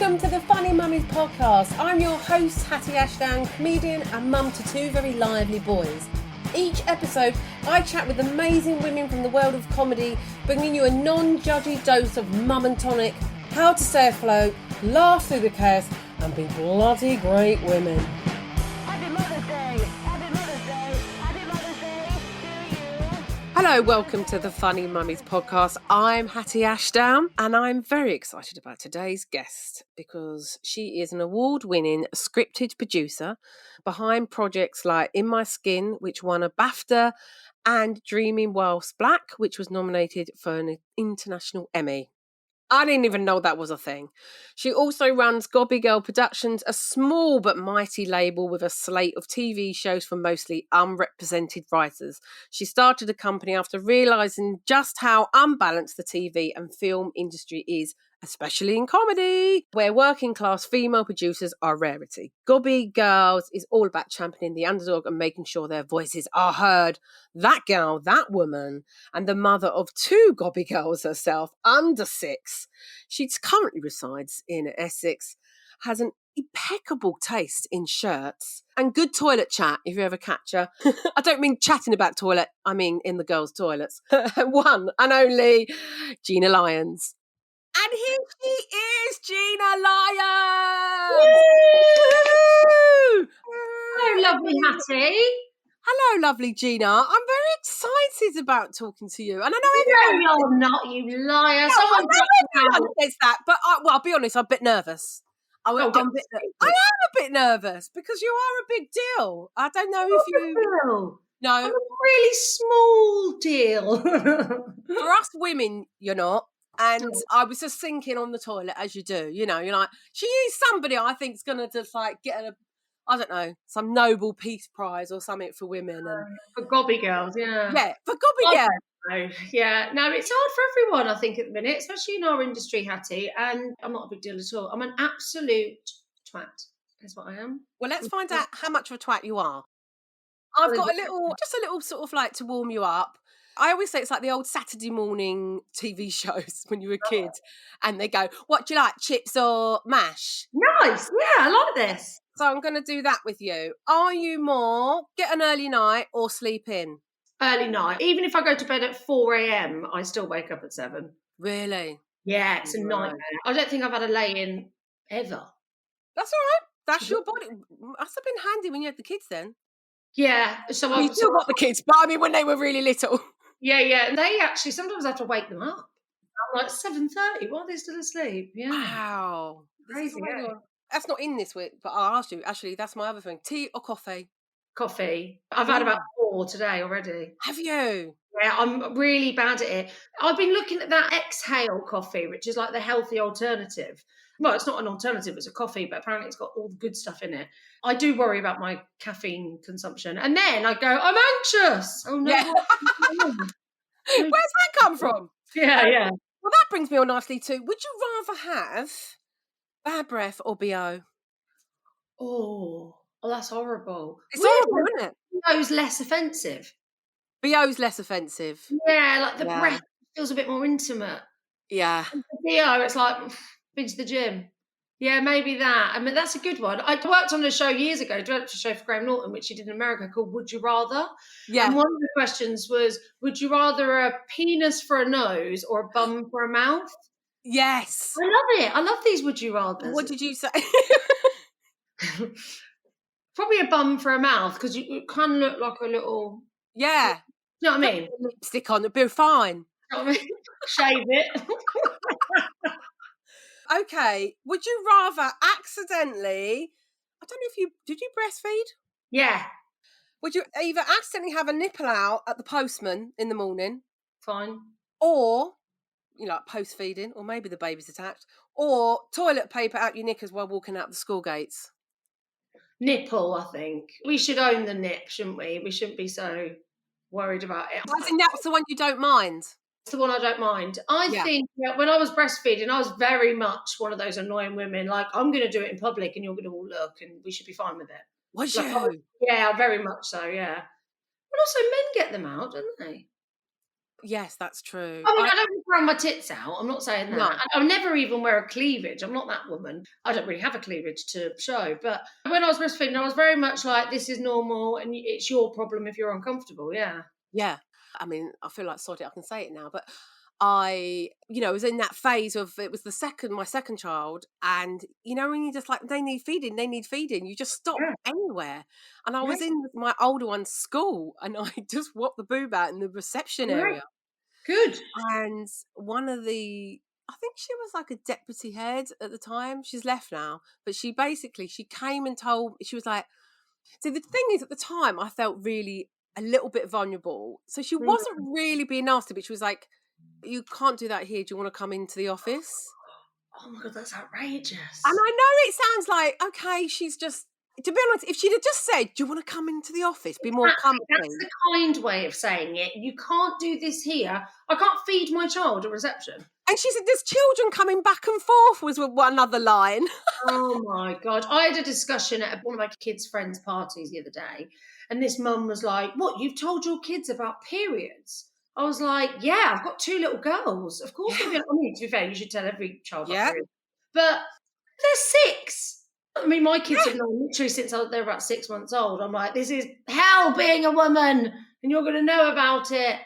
Welcome to the Funny Mummies podcast. I'm your host, Hatty Ashdown, comedian and mum to two very lively boys. Each episode, I chat with amazing women from the world of comedy, bringing you a non-judgy dose of mum and tonic, how to stay afloat, laugh through the chaos, and be bloody great women. Happy Mother's Day! Happy Mother's Day! Happy Mother's Day to you! Hello, welcome to the Funny Mummies podcast. I'm Hatty Ashdown and I'm very excited about today's guest because she is an award-winning scripted producer behind projects like In My Skin, which won a BAFTA, and Dreaming Whilst Black, which was nominated for an International Emmy. I didn't even know that was a thing. She also runs Gobby Girls Productions, a small but mighty label with a slate of TV shows for mostly unrepresented writers. She started the company after realising just how unbalanced the TV and film industry is, especially in comedy, where working class female producers are a rarity. Gobby Girls is all about championing the underdog and making sure their voices are heard. That girl, that woman, and the mother of two Gobby girls herself, under 6. She currently resides in Essex, has an impeccable taste in shirts and good toilet chat if you ever catch her. I don't mean chatting about toilet, I mean in the girls' toilets. One and only Gina Lyons. And here she is, Gina Lyons! Woo! Hello, lovely Hattie. Hello, lovely Gina. I'm very excited about talking to you. And I know No, everyone... you're not, you liar. No, I know everyone says that, but I'll be honest, I'm a bit nervous. I am a bit nervous because you are a big deal. I don't know if you... No. I'm a really small deal. For us women, you're not. And I was just thinking on the toilet, as you do, you know, you're like, she is somebody I think is going to just like get I don't know, some Nobel Peace Prize or something for women. And for Gobby Girls, yeah. Yeah, for Gobby Girls. Yeah, no, it's hard for everyone, I think, at the minute, especially in our industry, Hattie. And I'm not a big deal at all. I'm an absolute twat, is what I am. Well, let's find out how much of a twat you are. I've got just a little sort of like to warm you up. I always say it's like the old Saturday morning TV shows when you were a kid and they go, what do you like, chips or mash? Nice, yeah, I like this. So I'm going to do that with you. Are you more get an early night or sleep in? Early night. Even if I go to bed at 4 a.m, I still wake up at 7. Really? Yeah, it's a nightmare. I don't think I've had a lay-in ever. That's all right. That's your body. Must have been handy when you had the kids then. Yeah. So you still got the kids, but I mean when they were really little. Yeah. And they actually, sometimes I have to wake them up. I'm like 7:30. Why are they still asleep? Yeah. Wow. Crazy. Yeah. That's not in this week, but I'll ask you. Actually, that's my other thing. Tea or coffee? Coffee. I've had about 4 today already. Have you? Yeah, I'm really bad at it. I've been looking at that Exhale coffee, which is like the healthy alternative. Well, it's not an alternative, it's a coffee, but apparently it's got all the good stuff in it. I do worry about my caffeine consumption. And then I go, I'm anxious. Oh, no. Yeah. Where's that come from? Yeah. Well, that brings me on nicely to, would you rather have bad breath or BO? Oh, that's horrible. It's horrible, isn't it? BO's less offensive. BO's less offensive. Yeah, like the breath feels a bit more intimate. Yeah. And for BO, it's like, been to the gym. Yeah, maybe that. I mean, that's a good one. I worked on a show years ago, developed a show for Graham Norton, which he did in America, called Would You Rather? Yeah. And one of the questions was, would you rather a penis for a nose or a bum for a mouth? Yes. I love it. I love these Would You Rathers. What did you say? Probably a bum for a mouth, because you kind of look like a little... Yeah. You know what I mean? Lipstick on, it'd be fine. You know what I mean? Shave it. Okay, would you rather accidentally, I don't know if did you breastfeed? Yeah. Would you either accidentally have a nipple out at the postman in the morning? Fine. Or, like post-feeding, or maybe the baby's attached, or toilet paper out your knickers while walking out the school gates? Nipple, I think. We should own the nip, shouldn't we? We shouldn't be so worried about it. I think that's the one you don't mind. It's the one I don't mind. I think when I was breastfeeding, I was very much one of those annoying women, like, I'm going to do it in public and you're going to all look and we should be fine with it. Was like, you? Yeah, very much so, yeah. But also men get them out, don't they? Yes, that's true. I mean, I don't wear my tits out. I'm not saying No. that. I'll never even wear a cleavage. I'm not that woman. I don't really have a cleavage to show. But when I was breastfeeding, I was very much like, this is normal and it's your problem if you're uncomfortable. Yeah. Yeah. I mean, I feel like sod it, I can say it now, but I, was in that phase of it was my second child, and when you just like they need feeding, you just stop Yeah. anywhere. And I Yeah. was in my older one's school, and I just whopped the boob out in the reception Right. area, Good. and one of the I think she was like a deputy head at the time. She's left now, but she came and told. She was like, see, the thing is, at the time, I felt really a little bit vulnerable. So she Mm. wasn't really being nasty, but she was like, you can't do that here. Do you want to come into the office? Oh my God, that's outrageous. And I know it sounds like, okay, she's just, to be honest, if she'd have just said, do you want to come into the office, be more Exactly. That's comfy? the kind way of saying it. You can't do this here. I can't feed my child at reception. And she said, there's children coming back and forth, was one another line. Oh my God. I had a discussion at one of my kids' friends' parties the other day, and this mum was like, what, you've told your kids about periods? I was like, yeah, I've got 2 little girls. Of course, Yeah. I mean, to be fair, you should tell every child about Yeah. periods. But they're 6. I mean, my kids Yeah. have known literally since they're about 6 months old. I'm like, this is hell being a woman, and you're going to know about it.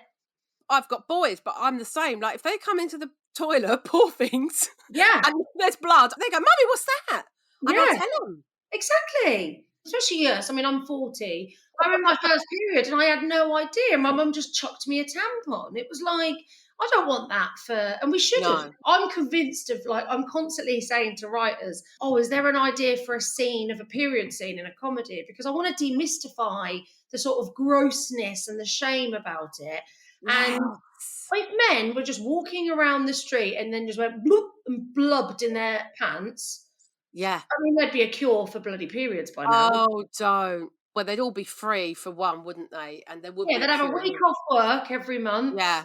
I've got boys, but I'm the same. Like, if they come into the toilet, poor things, Yeah. and there's blood, they go, Mummy, what's that? And I Yeah. tell them. Exactly. Especially yes. I mean, I'm 40. I'm in my first period and I had no idea. My mum just chucked me a tampon. It was like, I don't want that and we shouldn't. No. I'm convinced of I'm constantly saying to writers, oh, is there an idea for a scene of a period scene in a comedy? Because I want to demystify the sort of grossness and the shame about it. And Yes. if men were just walking around the street and then just went bloop and blubbed in their pants, Yeah. I mean, there'd be a cure for bloody periods by now. Oh, don't. Well, they'd all be free for one, wouldn't they? And there would Yeah, be a they'd have a cure. week off work every month, Yeah.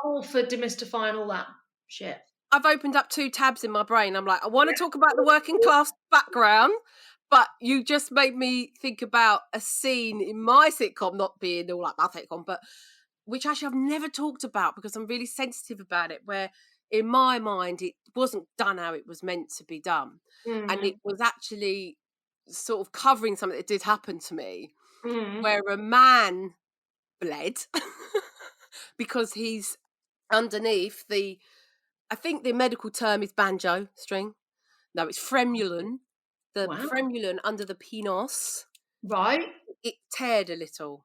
all for demystifying all that shit. I've opened up 2 tabs in my brain. I'm like, I want to talk about the working class background, but you just made me think about a scene in my sitcom, not being all like my sitcom, but which actually I've never talked about because I'm really sensitive about it, where in my mind it wasn't done how it was meant to be done. And it Mm. was actually sort of covering something that did happen to me, Mm. where a man bled because he's underneath I think the medical term is banjo string. No, it's fremulin. The Wow. fremulin under the penis, Right. it teared a little.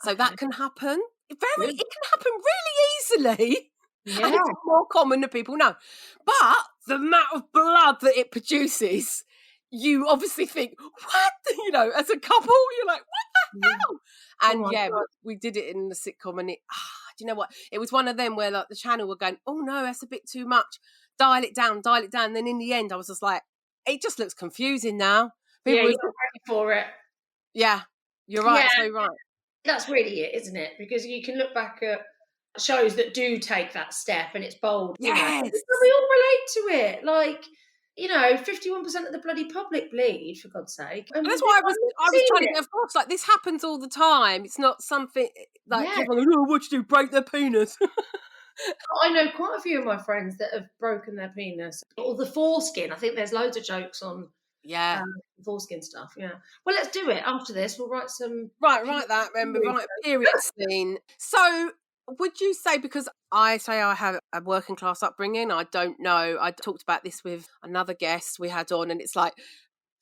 So Okay. that can happen. It Good. can happen really easily. Yeah. And it's more common than people know. But the amount of blood that it produces, you obviously think, what? As a couple, you're like, what the hell? Oh And my yeah, God. we did it in the sitcom, and do you know what? It was one of them where like the channel were going, oh no, that's a bit too much. Dial it down. And then in the end, I was just like, it just looks confusing now. Yeah, People you're was- not ready for it. yeah, you're right. Yeah. So right. That's really it, isn't it? Because you can look back at shows that do take that step and it's bold. Yes. We all relate to it. 51% of the bloody public bleed, for God's sake. And that's why I was trying to get across. Like, this happens all the time. It's not something like people are like, oh, what you do? Break their penis. I know quite a few of my friends that have broken their penis or the foreskin. I think there's loads of jokes on foreskin stuff. Yeah. Well, let's do it after this. We'll write some. Write that. Remember, write a period scene. So, would you say, because I say I have a working class upbringing, I don't know. I talked about this with another guest we had on, and it's like,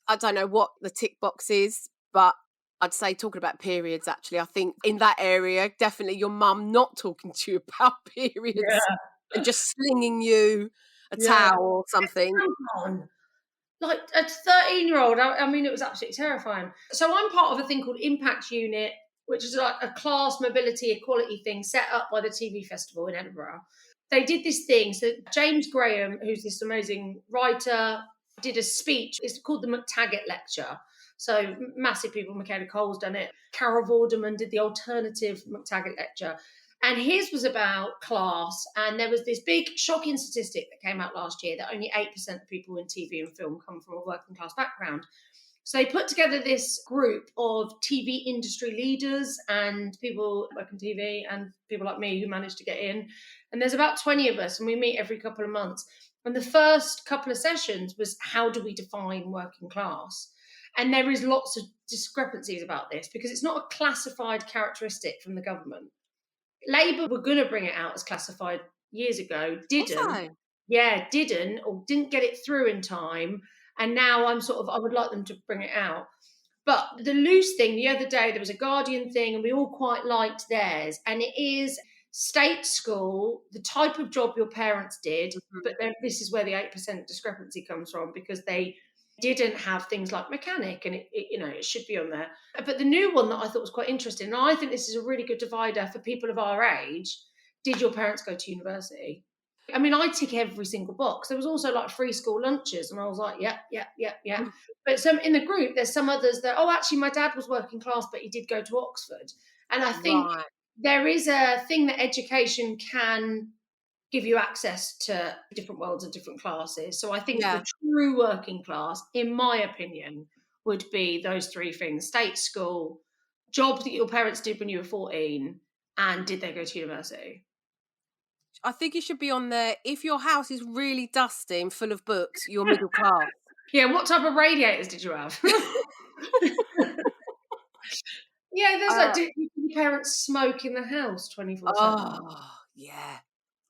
I don't know what the tick box is, but I'd say talking about periods, actually, I think in that area, definitely your mum not talking to you about periods and just slinging you a towel or something. Come on. Like a 13-year-old, I mean, it was absolutely terrifying. So I'm part of a thing called Impact Unit, which is like a class mobility equality thing set up by the TV Festival in Edinburgh. They did this thing. So James Graham, who's this amazing writer, did a speech. It's called the McTaggart Lecture. So massive people, Michaela Cole's done it. Carol Vorderman did the alternative McTaggart Lecture. And his was about class. And there was this big shocking statistic that came out last year that only 8% of people in TV and film come from a working class background. So they put together this group of TV industry leaders and people working TV and people like me who managed to get in. And there's about 20 of us, and we meet every couple of months. And the first couple of sessions was, how do we define working class? And there is lots of discrepancies about this because it's not a classified characteristic from the government. Labour were going to bring it out as classified years ago, didn't. Yeah, didn't, or didn't get it through in time. And now I would like them to bring it out. But the loose thing, the other day, there was a Guardian thing and we all quite liked theirs. And it is state school, the type of job your parents did. But then this is where the 8% discrepancy comes from, because they didn't have things like mechanic, and it should be on there. But the new one that I thought was quite interesting, and I think this is a really good divider for people of our age: did your parents go to university? I mean, I tick every single box. There was also like free school lunches, and I was like, yeah. But some in the group, there's some others that, oh, actually, my dad was working class, but he did go to Oxford. And I think there is a thing that education can give you access to different worlds and different classes. So I think the true working class, in my opinion, would be those three things: state school, job that your parents did when you were 14, and did they go to university? I think it should be on there. If your house is really dusty and full of books, you're middle class. Yeah, what type of radiators did you have? Yeah, there's like, did your parents smoke in the house 24/7? Oh, yeah.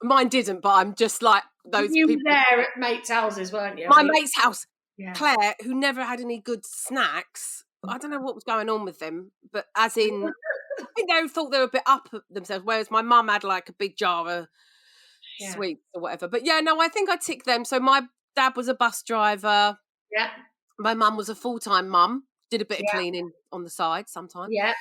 Mine didn't, but I'm just like those You people. were there at mates' houses, weren't you? My mate's house, Yeah. Claire, who never had any good snacks. I don't know what was going on with them, but as in, I think they thought they were a bit up at themselves, whereas my mum had like a big jar of sweets or whatever. But yeah, no, I think I ticked them. So my dad was a bus driver. Yeah. My mum was a full-time mum, did a bit of cleaning on the side sometimes. Yeah.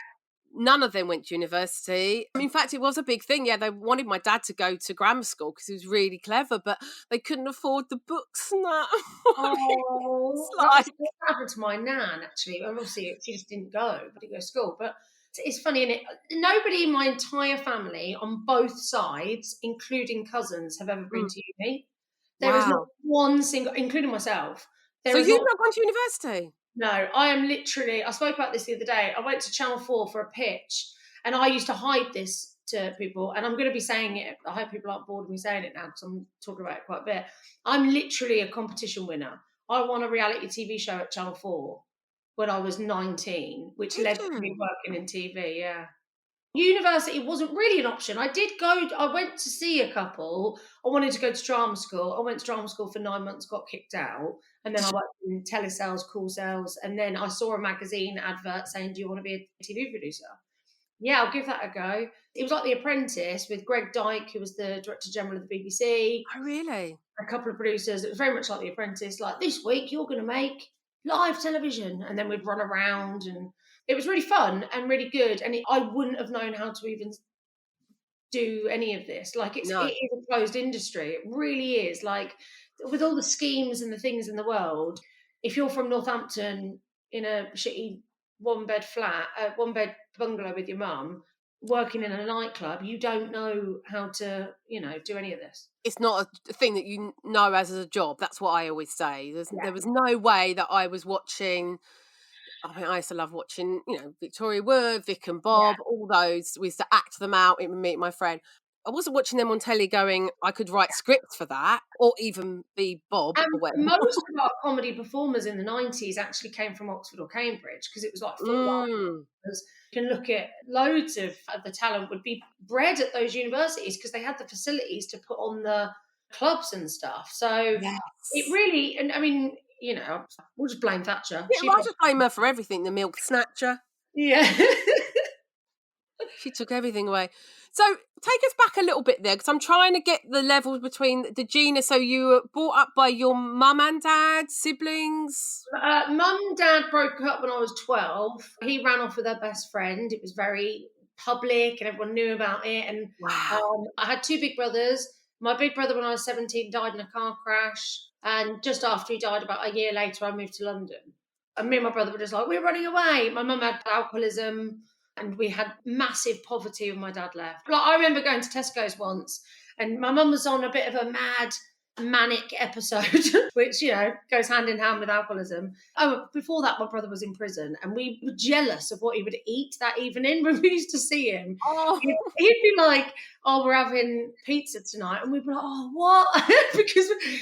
None of them went to university. In fact, it was a big thing. Yeah, they wanted my dad to go to grammar school because he was really clever, but they couldn't afford the books and that. Oh, that happened to my nan, actually. Obviously, she just didn't go to school. But it's funny, isn't it? Nobody in my entire family on both sides, including cousins, have ever been to uni. There is not one single, including myself. So you've not gone to university? No, I am literally, I spoke about this the other day. I went to Channel 4 for a pitch, and I used to hide this to people, and I'm going to be saying it. I hope people aren't bored of me saying it now, because I'm talking about it quite a bit. I'm literally a competition winner. I won a reality TV show at Channel 4 when I was 19, which led to me working in TV, yeah. University wasn't really an option. I went to see a couple. I wanted to go to drama school. I went to drama school for 9 months, got kicked out. And then I worked in telesales, call sales. And then I saw a magazine advert saying, do you want to be a TV producer? Yeah, I'll give that a go. It was like The Apprentice with Greg Dyke, who was the Director General of the BBC. Oh, really? A couple of producers. It was very much like The Apprentice. Like, this week you're going to make live television. And then we'd run around, and it was really fun and really good. And I wouldn't have known how to even do any of this. Like, it is a closed industry. It really is. Like, with all the schemes and the things in the world, if you're from Northampton in a shitty one-bed bungalow with your mum, working in a nightclub, you don't know how to, do any of this. It's not a thing that you know as a job. That's what I always say. There was no way that I was watching. I mean, I used to love watching, Victoria Wood, Vic and Bob, all those. We used to act them out and meet my friend. I wasn't watching them on telly going, I could write scripts for that, or even be Bob. And or whatever. most of our comedy performers in the 90s actually came from Oxford or Cambridge, because it was like football. You can look at loads of the talent would be bred at those universities because they had the facilities to put on the clubs and stuff. So it really, and I mean, we'll just blame Thatcher. Yeah, I'll just blame her for everything. The milk snatcher. Yeah. She took everything away. So take us back a little bit there, because I'm trying to get the levels between the Gina. So you were brought up by your mum and dad, siblings? Mum and dad broke up when I was 12. He ran off with her best friend. It was very public and everyone knew about it. And I had two big brothers. My big brother, when I was 17, died in a car crash. And just after he died, about a year later, I moved to London. And me and my brother were just like, we're running away. My mum had alcoholism, and we had massive poverty when my dad left. Like, I remember going to Tesco's once, and my mum was on a bit of a mad manic episode, which, you know, goes hand in hand with alcoholism. Oh, before that, my brother was in prison and we were jealous of what he would eat that evening when we used to see him. Oh, He'd be like, oh, we're having pizza tonight. And we'd be like, oh, what?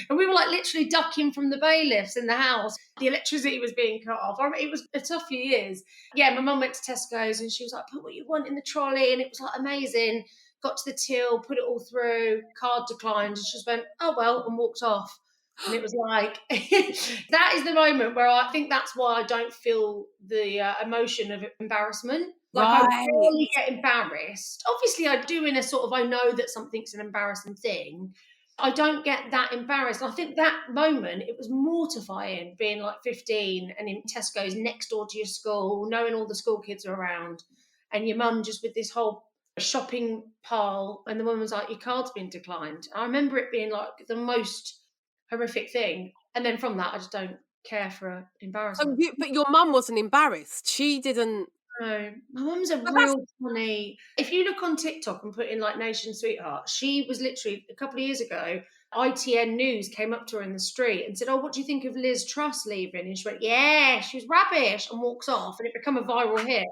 And we were like literally ducking from the bailiffs in the house. The electricity was being cut off. I mean, it was a tough few years. Yeah, my mum went to Tesco's and she was like, put what you want in the trolley. And it was like amazing. Got to the till, put it all through, card declined. And she just went, oh, well, and walked off. And it was like, that is the moment where I think that's why I don't feel the emotion of embarrassment. Like, I right. rarely get embarrassed. Obviously, I do in a sort of, I know that something's an embarrassing thing. I don't get that embarrassed. I think that moment, it was mortifying being like 15 and in Tesco's next door to your school, knowing all the school kids are around, and your mum just with this whole shopping pile, and the woman was like, your card's been declined. I remember it being like the most horrific thing. And then from that, I just don't care for embarrassment. But your mum wasn't embarrassed. She didn't. No, my mum's a But real funny. If you look on TikTok and put in like Nation Sweetheart, she was literally a couple of years ago. ITN News came up to her in the street and said, "Oh, what do you think of Liz Truss leaving?" And she went, "Yeah, she was rubbish," and walks off, and it became a viral hit.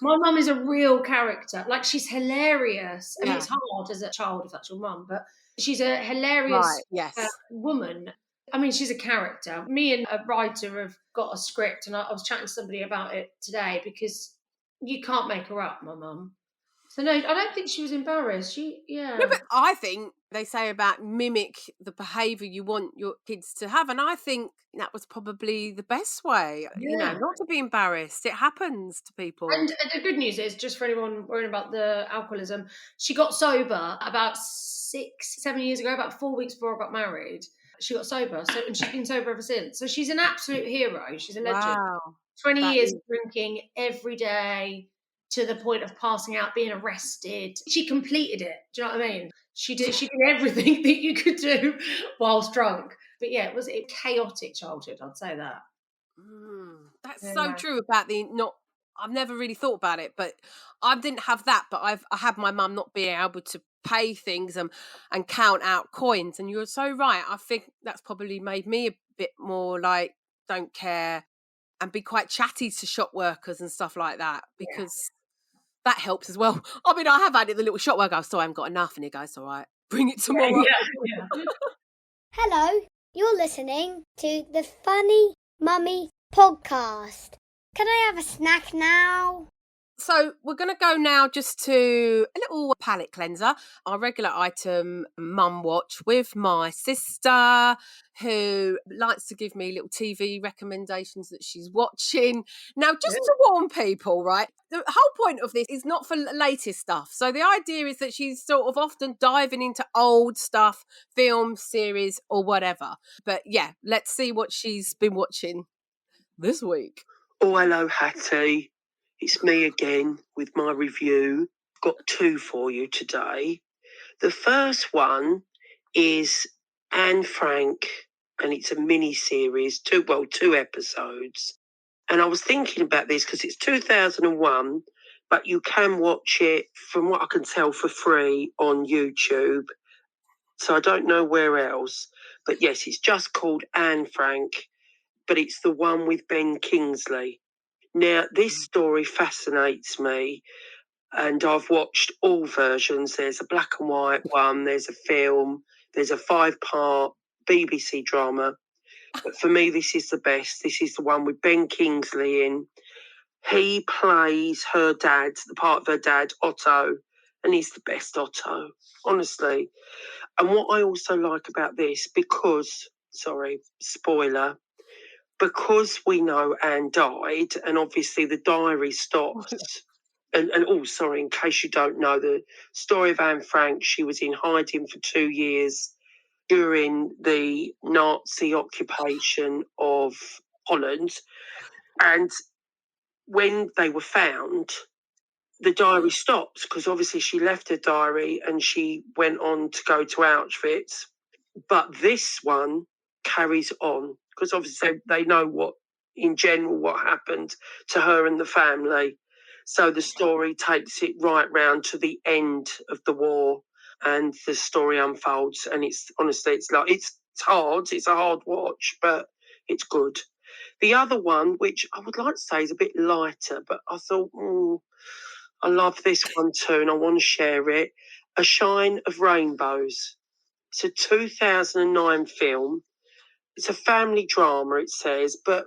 My mum is a real character. Like, she's hilarious. I mean, it's hard as a child if that's your mum, but she's a hilarious Right, yes. woman. I mean, she's a character. Me and a writer have got a script, and I was chatting to somebody about it today because you can't make her up, my mum. So no, I don't think she was embarrassed. No, but I think they say about mimic the behaviour you want your kids to have, and I think that was probably the best way. You know, Yeah. not to be embarrassed. It happens to people. And the good news is, just for anyone worrying about the alcoholism, she got sober about 6-7 years ago, about 4 weeks before I got married. She got sober, and she's been sober ever since. So she's an absolute hero. She's a legend. Wow. 20 That years is- drinking every day to the point of passing out, being arrested. She completed it. Do you know what I mean? She did everything that you could do whilst drunk. But yeah, it was a chaotic childhood, I'd say that. That's Yeah. so true about the not. I've never really thought about it, but I didn't have that. But I had my mum not being able to pay things and count out coins. And you're so right. I think that's probably made me a bit more like don't care and be quite chatty to shop workers and stuff like that because that helps as well. I mean, I have had it. The little shop worker goes, "So I haven't got enough," and he goes, "All right, bring it tomorrow." Yeah. Hello, you're listening to the Funny Mummy podcast. Can I have a snack now? So we're going to go now just to a little palate cleanser, our regular item mum watch with my sister who likes to give me little TV recommendations that she's watching. Now, just to warn people, right, the whole point of this is not for latest stuff. So the idea is that she's sort of often diving into old stuff, film, series or whatever. But yeah, let's see what she's been watching this week. Oh, hello, Hattie. It's me again with my review. Got two for you today. The first one is Anne Frank, and it's a mini-series, two episodes. And I was thinking about this because it's 2001, but you can watch it, from what I can tell, for free on YouTube. So I don't know where else. But yes, it's just called Anne Frank, but it's the one with Ben Kingsley. Now, this story fascinates me, and I've watched all versions. There's a black and white one, there's a film, there's a 5-part BBC drama. But for me, this is the best. This is the one with Ben Kingsley in. He plays her dad, the part of her dad, Otto, and he's the best Otto, honestly. And what I also like about this, because, sorry, spoiler, because we know Anne died, and obviously the diary stops. And oh, sorry, in case you don't know, the story of Anne Frank, she was in hiding for 2 years during the Nazi occupation of Holland. And when they were found, the diary stopped because obviously she left her diary and she went on to go to Auschwitz. But this one carries on because obviously they know what happened to her and the family. So the story takes it right round to the end of the war. and the story unfolds. And it's honestly, it's hard. It's a hard watch, but it's good. The other one, which I would like to say is a bit lighter, but I thought, I love this one too, and I want to share it. A Shine of Rainbows. It's a 2009 film. It's a family drama, it says, but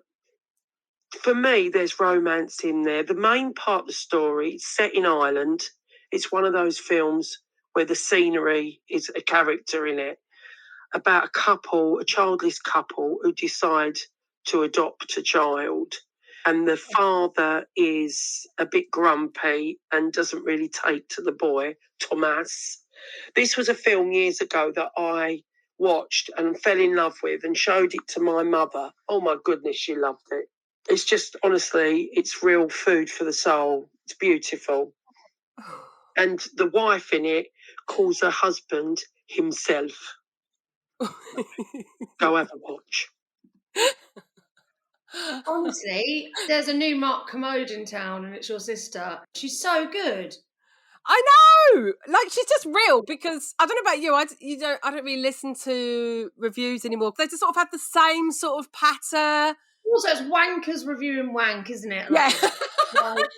for me, there's romance in there. The main part of the story is set in Ireland. It's one of those films where the scenery is a character in it, about a childless couple who decide to adopt a child. And the father is a bit grumpy and doesn't really take to the boy, Thomas. This was a film years ago that I watched and fell in love with and showed it to my mother. Oh my goodness, she loved it. It's just, honestly, it's real food for the soul. It's beautiful. And the wife in it calls her husband himself. Go have a watch. Honestly, there's a new Mark Commode in town, and it's your sister. She's so good. I know, like she's just real. Because I don't know about you, I don't really listen to reviews anymore. They just sort of have the same sort of patter. Also, it's wankers reviewing wank, isn't it? Yeah. Like,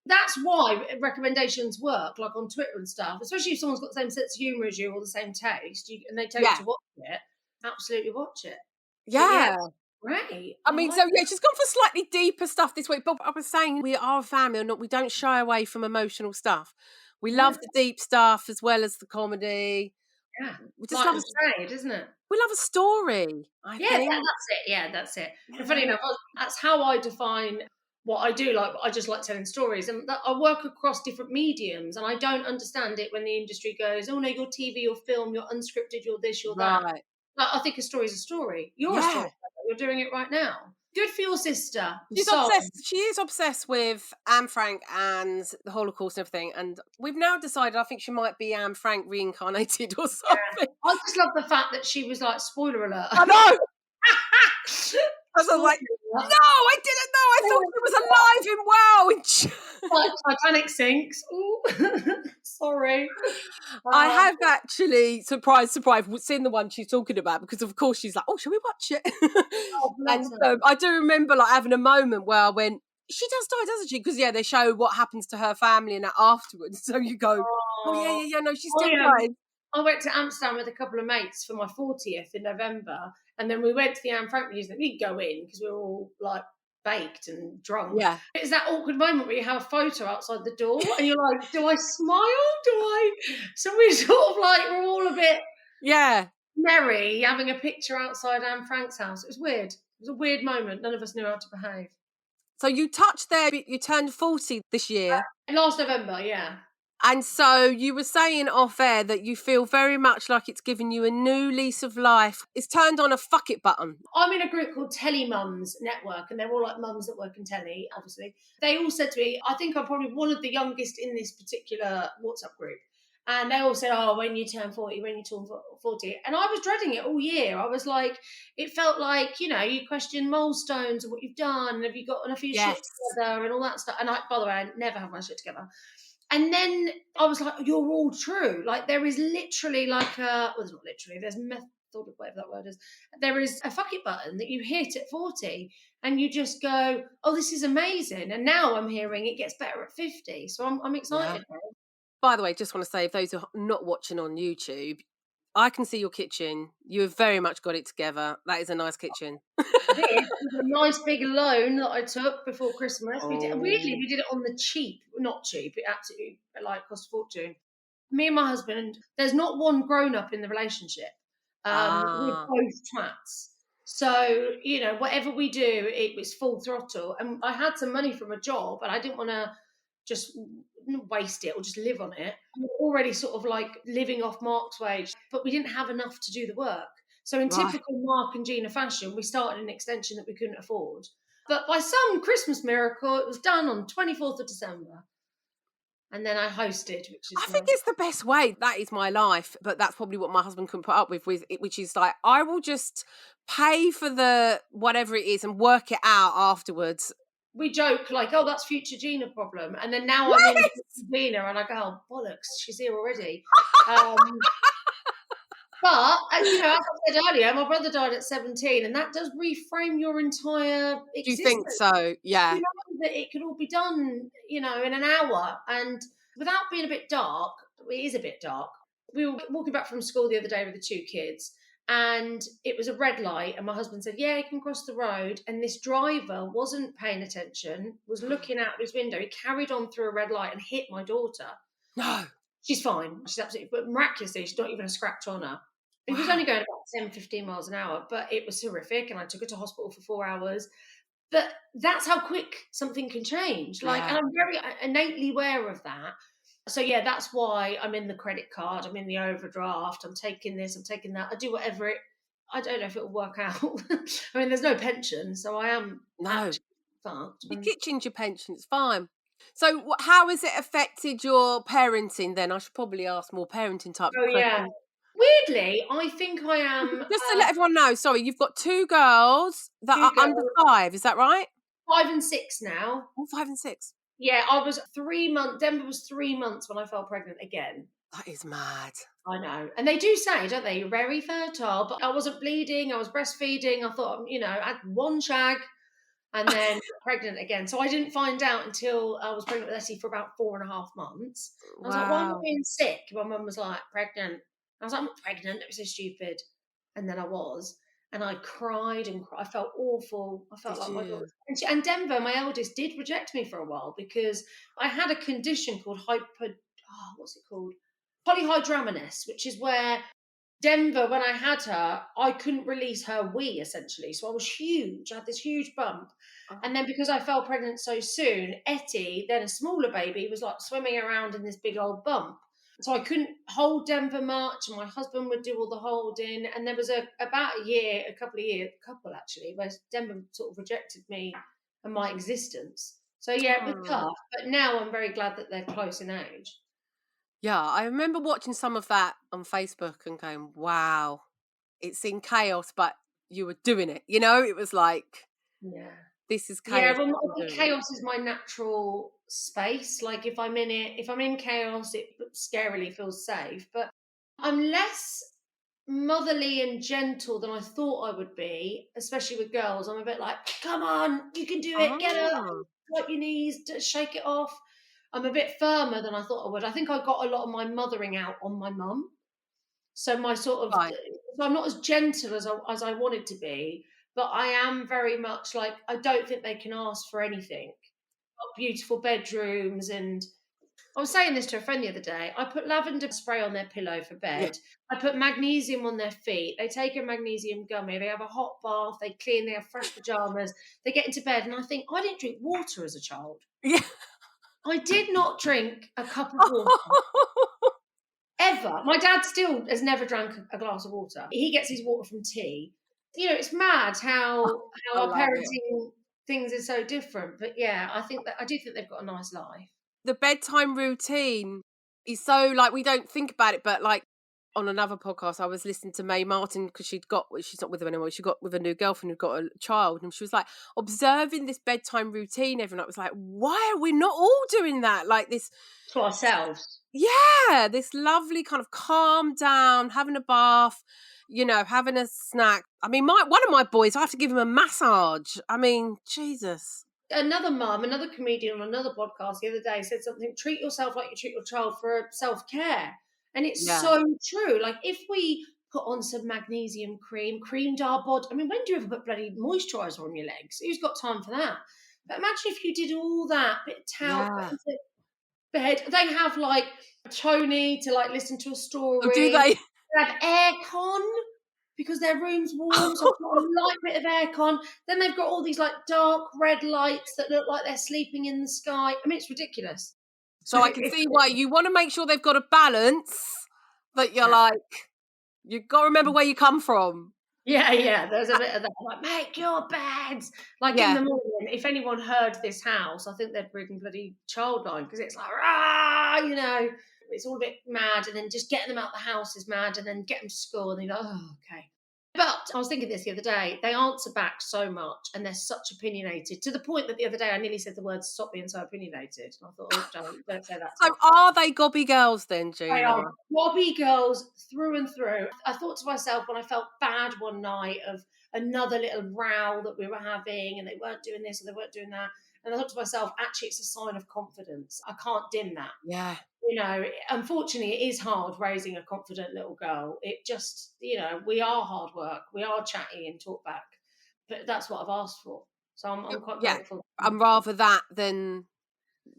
that's why recommendations work, like on Twitter and stuff. Especially if someone's got the same sense of humour as you or the same taste, and they tell you to watch it. Absolutely watch it. Yeah. Great. I mean, so yeah, she's gone for slightly deeper stuff this week. But I was saying, we are a family, and we don't shy away from emotional stuff. We love the deep stuff as well as the comedy. Yeah, we just love trade, isn't it? We love a story. I think. That's it. Yeah, that's it. And funny enough, that's how I define what I do. Like, I just like telling stories, and I work across different mediums, and I don't understand it when the industry goes, "Oh no, you're TV, you're film, you're unscripted, you're this, you're that." Right. Like, I think a story is a story. You're a story. You're doing it right now. Good for your sister. She's obsessed. She is obsessed with Anne Frank and the Holocaust and everything. And we've now decided, I think she might be Anne Frank reincarnated or something. Yeah. I just love the fact that she was like, spoiler alert. I know. I was like, no, I didn't know. I thought she was alive in WoW. Like Titanic sinks. Ooh. Sorry. I have actually, surprise, seen the one she's talking about, because of course she's like, oh, shall we watch it? And I do remember like having a moment where I went, she does die, doesn't she? Because they show what happens to her family and that afterwards. So you go, oh yeah, no, she still dies. I went to Amsterdam with a couple of mates for my 40th in November, and then we went to the Anne Frank Museum. We didn't go in because we were all like baked and drunk. Yeah. It's that awkward moment where you have a photo outside the door and you're like, do I smile? So we sort of like, we're all a bit merry having a picture outside Anne Frank's house. It was weird. It was a weird moment. None of us knew how to behave. So you touched there, you turned 40 this year. Last November, yeah. And so you were saying off air that you feel very much like it's given you a new lease of life. It's turned on a fuck it button. I'm in a group called Telly Mums Network, and they're all like mums that work in telly, obviously. They all said to me, I think I'm probably one of the youngest in this particular WhatsApp group. And they all said, oh, when you turn 40. And I was dreading it all year. I was like, it felt like, you question milestones and what you've done, and have you got enough of your shit together and all that stuff. And by the way, I never have my shit together. And then I was like, you're all true. Like, there is literally like it's not literally, there's method, whatever that word is. There is a fuck it button that you hit at 40 and you just go, oh, this is amazing. And now I'm hearing it gets better at 50. So I'm excited now. By the way, just want to say, if those who are not watching on YouTube, I can see your kitchen. You have very much got it together. That is a nice kitchen. This was a nice big loan that I took before Christmas. We did it on the cheap. Not cheap. It absolutely cost a fortune. Me and my husband, there's not one grown up in the relationship. We're both twats. So, whatever we do, it was full throttle. And I had some money from a job, and I didn't want to just waste it or just live on it. We were already sort of like living off Mark's wage, but we didn't have enough to do the work. So in typical Mark and Gina fashion, we started an extension that we couldn't afford. But by some Christmas miracle, it was done on 24th of December. And then I hosted, which is I think it's the best way. That is my life. But that's probably what my husband couldn't put up with it, which is like, I will just pay for the whatever it is and work it out afterwards. we joke like, oh, that's future Gina problem. And then now I'm in Gina and I go, oh, bollocks, she's here already. But, you know, as I said earlier, my brother died at 17, and that does reframe your entire existence. Do you think so? Yeah. You know that it could all be done, you know, in an hour. And without being a bit dark, it is a bit dark. We were walking back from school the other day with the 2 kids, and it was a red light, and my husband said, yeah, you can cross the road. And this driver wasn't paying attention, was looking out his window. He carried on through a red light and hit my daughter. No. She's fine. She's absolutely, but miraculously, she's not even a scratch on her. He was only going about 10, 15 miles an hour, but it was horrific. And I took her to hospital for 4 hours. But that's how quick something can change. Like, and I'm very innately aware of that. So yeah, that's why I'm in the credit card. I'm in the overdraft. I'm taking this. I'm taking that. I do whatever it. I don't know if it'll work out. I mean, there's no pension, so I am actually fucked. Your kitchen's your pension. It's fine. So how has it affected your parenting then? I should probably ask more parenting type questions. Yeah. Weirdly, I think I am. Just to let everyone know, sorry, you've got 2 girls that are under 5, is that right? 5 and 6 now. Oh, 5 and 6. Yeah, I was 3 months. Denver was 3 months when I fell pregnant again. That is mad. I know. And they do say, don't they, you're very fertile. But I wasn't bleeding. I was breastfeeding. I thought, you know, I had 1 shag and then pregnant again. So I didn't find out until I was pregnant with Essie for about 4.5 months. I was like, why am I being sick? My mum was like, pregnant. I was like, I'm not pregnant. It was so stupid. And then I was. And I cried and cried. I felt awful. I felt like my daughter. And Denver, my eldest, did reject me for a while because I had a condition called polyhydramnios, which is where Denver, when I had her, I couldn't release her wee, essentially. So I was huge. I had this huge bump. And then because I fell pregnant so soon, Etty, then a smaller baby, was like swimming around in this big old bump. So I couldn't hold Denver much, and my husband would do all the holding. And there was a couple actually, where Denver sort of rejected me and my existence. So yeah, it was tough. But now I'm very glad that they're close in age. Yeah, I remember watching some of that on Facebook and going, wow, it's in chaos, but you were doing it. You know, it was like, this is chaos. Yeah, well, I think chaos is my natural space. Like if I'm in chaos, it scarily feels safe. But I'm less motherly and gentle than I thought I would be, especially with girls. I'm a bit like, come on, you can do it, get up, wipe your knees, shake it off. I'm a bit firmer than I thought I would. I think I got a lot of my mothering out on my mum. So my sort of, so I'm not as gentle as I wanted to be, but I am very much like, I don't think they can ask for anything. Got beautiful bedrooms, and I was saying this to a friend the other day. I put lavender spray on their pillow for bed. I put magnesium on their feet. They take a magnesium gummy. They have a hot bath. They clean. They have fresh pajamas. They get into bed, and I think, I didn't drink water as a child. Yeah. I did not drink a cup of water. Ever. My dad still has never drank a glass of water. He gets his water from tea. You know, it's mad how our parenting things are so different. But yeah, I do think they've got a nice life. The bedtime routine is so, like, we don't think about it, but like on another podcast, I was listening to Mae Martin because she's not with them anymore. She got with a new girlfriend who got a child, and she was like observing this bedtime routine every night. It was like, why are we not all doing that? Like this to ourselves. Yeah, this lovely kind of calm down, having a bath, you know, having a snack. I mean, one of my boys, I have to give him a massage. I mean, Jesus. Another comedian on another podcast the other day said something, treat yourself like you treat your child for self-care. And it's so true. Like if we put on some magnesium creamed our body. I mean, when do you ever put bloody moisturiser on your legs? Who's got time for that? But imagine if you did all that, bit of towel, bed. They have like Tony to like listen to a story. Oh, do they? They have aircon because their room's warm, so I've got a light bit of aircon. Then they've got all these like dark red lights that look like they're sleeping in the sky. I mean, it's ridiculous. So I can see why you want to make sure they've got a balance, but you're like, you've got to remember where you come from. Yeah, there's a bit of that. Like, make your beds. Like in the morning, if anyone heard this house, I think they'd bring bloody childline because it's like, rah, you know, it's all a bit mad. And then just getting them out the house is mad. And then get them to school and they go, oh, okay. But I was thinking this the other day, they answer back so much and they're such opinionated, to the point that the other day I nearly said the words, "Stop being so opinionated." And I thought, oh, don't say that to So me. are they Gobby Girls then, They Gina? are Gobby Girls through and through. I thought to myself when I felt bad one night of another little row that we were having and they weren't doing this or they weren't doing that. And I thought to myself, actually, it's a sign of confidence. I can't dim that. Yeah. You know, unfortunately, it is hard raising a confident little girl. It just, you know, we are hard work. We are chatty and talk back. But that's what I've asked for. So I'm quite Yeah. grateful. I'm rather that than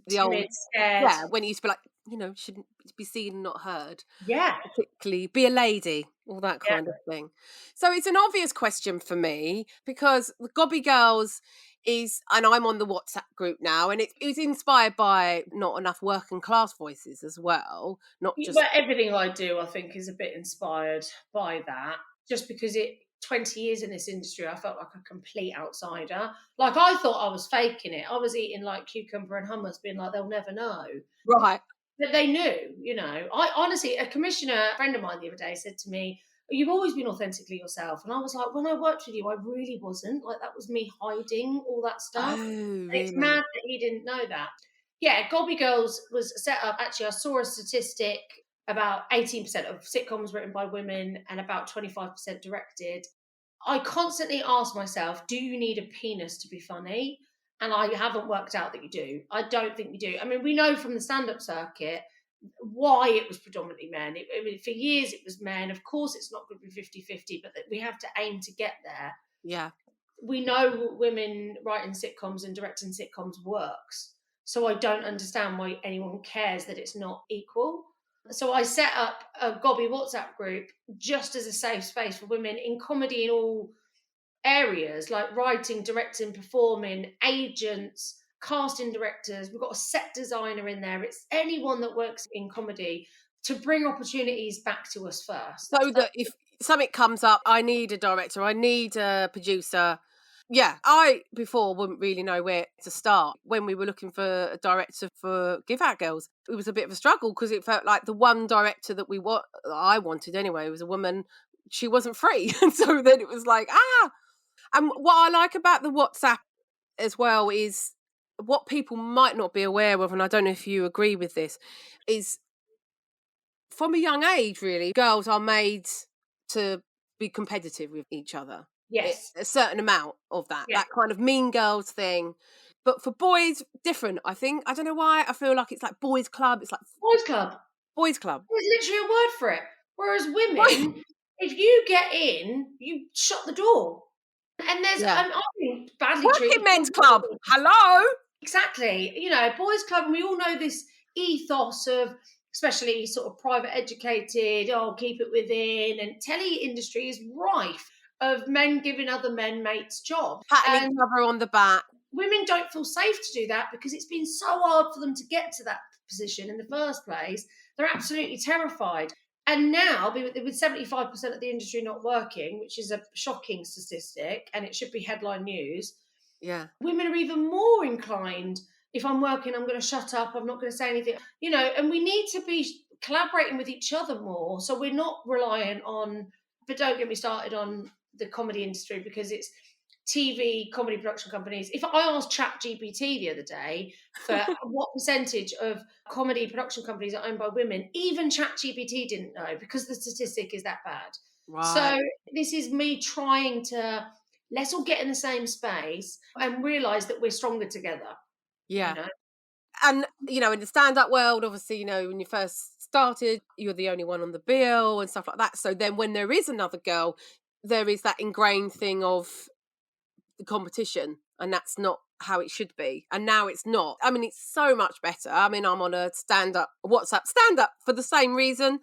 the old, Timid, scared. yeah, when it used to be like, shouldn't be seen and not heard. Yeah. Particularly be a lady, all that Yeah. kind of thing. So it's an obvious question for me because the Gobby Girls is, and I'm on the WhatsApp group now, and it was inspired by not enough working class voices as well, not just. But everything I do, I think, is a bit inspired by that. Just because 20 years in this industry, I felt like a complete outsider. Like I thought I was faking it. I was eating like cucumber and hummus, being like, they'll never know. Right. But they knew, you know. I honestly, a commissioner, a friend of mine the other day said to me, "You've always been authentically yourself." And I was like, when I worked with you, I really wasn't. Like that was me hiding all that stuff. Oh, And it's really? mad that he didn't know that. Yeah, Gobby Girls was set up. Actually, I saw a statistic about 18% of sitcoms written by women and about 25% directed. I constantly ask myself, do you need a penis to be funny? And I haven't worked out that you do. I don't think you do. I mean, we know from the stand-up circuit why it was predominantly men. I mean, for years it was men. Of course, it's not going to be 50-50, but that we have to aim to get there. Yeah. We know women writing sitcoms and directing sitcoms works. So I don't understand why anyone cares that it's not equal. So I set up a Gobby WhatsApp group just as a safe space for women in comedy in all areas, like writing, directing, performing, agents, casting directors. We've got a set designer in there. It's anyone that works in comedy to bring opportunities back to us first. So that if something comes up, I need a director, I need a producer. Yeah, I before wouldn't really know where to start. When we were looking for a director for Give Out Girls, it was a bit of a struggle because it felt like the one director that I wanted anyway was a woman. She wasn't free, and so then it was like And what I like about the WhatsApp as well is what people might not be aware of, and I don't know if you agree with this, is from a young age, really, girls are made to be competitive with each other. Yes. A certain amount of that, Yeah. that kind of mean girls thing. But for boys, different, I think. I don't know why. I feel like it's like boys' club. It's like Boys Club. boys' club. There's literally a word for it. Whereas women, if you get in, you shut the door. And there's, Yeah. I've been badly Working treated. men's club. Hello. Exactly. You know, boys' club, and we all know this ethos of, especially sort of private educated, keep it within, and telly industry is rife of men giving other men mates jobs. Patting And each other on the back. women don't feel safe to do that because it's been so hard for them to get to that position in the first place. They're absolutely terrified. And now, with 75% of the industry not working, which is a shocking statistic, and it should be headline news, Yeah. women are even more inclined. If I'm working, I'm going to shut up. I'm not going to say anything. You know, and we need to be collaborating with each other more. So we're not reliant on, but don't get me started on the comedy industry because it's TV comedy production companies. If I asked ChatGPT the other day for what percentage of comedy production companies are owned by women, even ChatGPT didn't know because the statistic is that bad. Right. So this is me trying to, let's all get in the same space and realise that we're stronger together. Yeah. You know? And, in the stand-up world, obviously, when you first started, you're the only one on the bill and stuff like that. So then when there is another girl, there is that ingrained thing of the competition, and that's not how it should be. And now it's not. I mean, it's so much better. I mean, I'm on a WhatsApp stand-up for the same reason.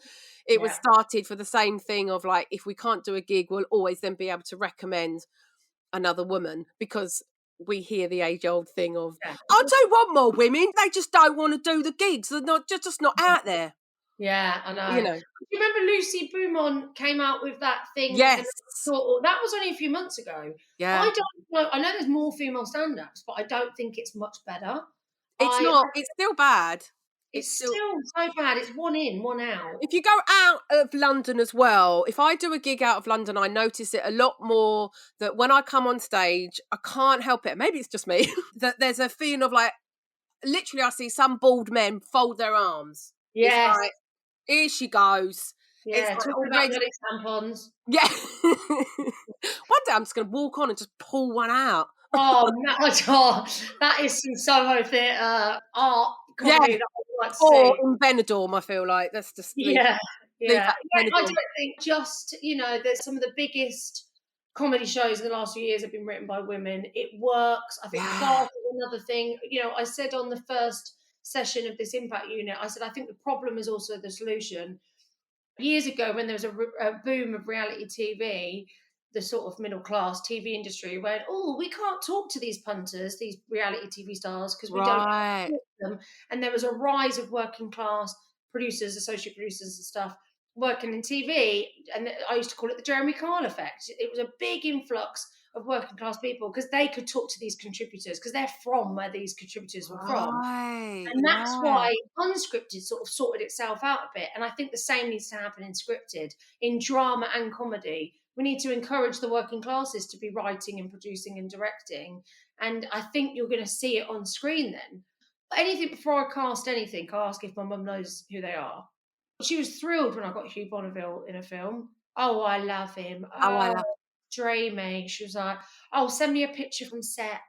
It was started for the same thing of like, if we can't do a gig, we'll always then be able to recommend another woman because we hear the age-old thing of, I don't want more women. They just don't want to do the gigs. They're just not out there. Yeah, I know. You know. Do you remember Lucy Beaumont came out with that thing? Yes. That was only a few months ago. Yeah. I don't know. I know there's more female stand-ups, but I don't think it's much better. It's not. It's still bad. It's still so bad. It's one in, one out. If you go out of London as well, if I do a gig out of London, I notice it a lot more that when I come on stage, I can't help it. Maybe it's just me. That there's a feeling of like, literally I see some bald men fold their arms. Yes. It's like, here she goes. Yeah, It's like talking about bloody tampons. Yeah. One day I'm just going to walk on and just pull one out. Oh, that is some Soho theatre art comedy that I would like to Or see. in Benidorm, I feel like. That's just leave Yeah. that I Benidorm. don't think just, there's some of the biggest comedy shows in the last few years have been written by women. It works. I think class is another thing. I said on the first session of this impact unit, I said, I think the problem is also the solution. Years ago, when there was a boom of reality TV, the sort of middle class TV industry went, oh, we can't talk to these punters, these reality TV stars, because we don't talk to them. And there was a rise of working class producers, associate producers and stuff working in TV. And I used to call it the Jeremy Kyle effect. It was a big influx of working class people because they could talk to these contributors because they're from where these contributors were from. And that's why unscripted sort of sorted itself out a bit. And I think the same needs to happen in scripted, in drama and comedy. We need to encourage the working classes to be writing and producing and directing. And I think you're going to see it on screen then. Anything before I cast anything, I ask if my mum knows who they are. She was thrilled when I got Hugh Bonneville in a film. Oh, I love him. Dreamy. She was like, oh, send me a picture from set.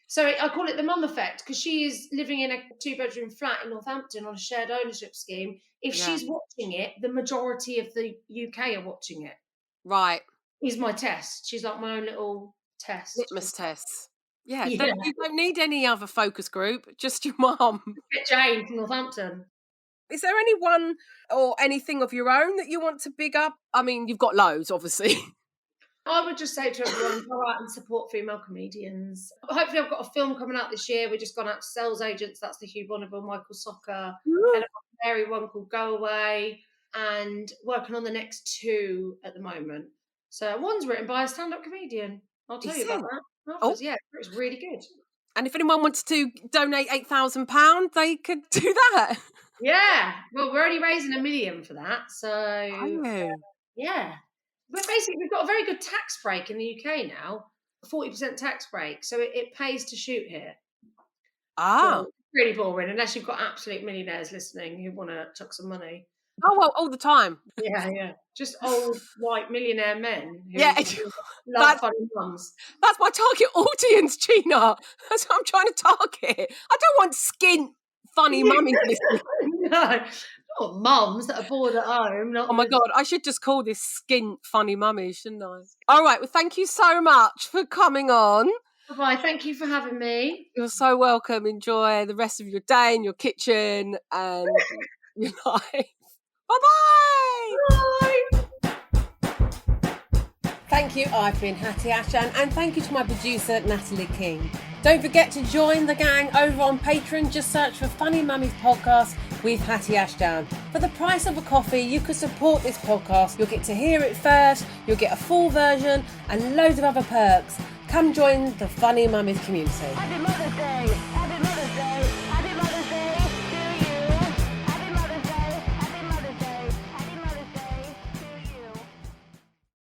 So I call it the mum effect because she is living in a 2-bedroom flat in Northampton on a shared ownership scheme. If she's watching it, the majority of the UK are watching it. Right. Is my test. She's like my own little test. Litmus test. Yeah. You don't need any other focus group, just your mum. Get Jane from Northampton. Is there anyone or anything of your own that you want to big up? I mean, you've got loads, obviously. I would just say to everyone, go out and support female comedians. Hopefully I've got a film coming out this year. We've just gone out to Sales Agents. That's the Hugh Bonneville, Michael Socker. And I've got a Mary one called Go Away. And working on the next 2 at the moment. So one's written by a stand-up comedian. I'll tell you about that. Yeah, it's really good. And if anyone wants to donate £8,000, they could do that. Yeah. Well, we're only raising $1 million for that. So, yeah. But basically, we've got a very good tax break in the UK now, a 40% tax break. So it pays to shoot here. So it's really boring, unless you've got absolute millionaires listening who want to chuck some money. Oh, well, all the time. Yeah. Just old, white millionaire men who love funny mums. That's my target audience, Gina. That's what I'm trying to target. I don't want skint, funny mummies listening. No. Not mums that are bored at home. Oh my God, I should just call this skint funny mummies, shouldn't I? All right, well, thank you so much for coming on. Bye-bye, thank you for having me. You're so welcome. Enjoy the rest of your day in your kitchen and your life. Bye-bye. Bye. Thank you, I've been Hatty Ashdown, and thank you to my producer, Natalie King. Don't forget to join the gang over on Patreon. Just search for Funny Mummies Podcast with Hatty Ashdown. For the price of a coffee, you can support this podcast. You'll get to hear it first, you'll get a full version, and loads of other perks. Come join the Funny Mummies community. Happy Mother's Day.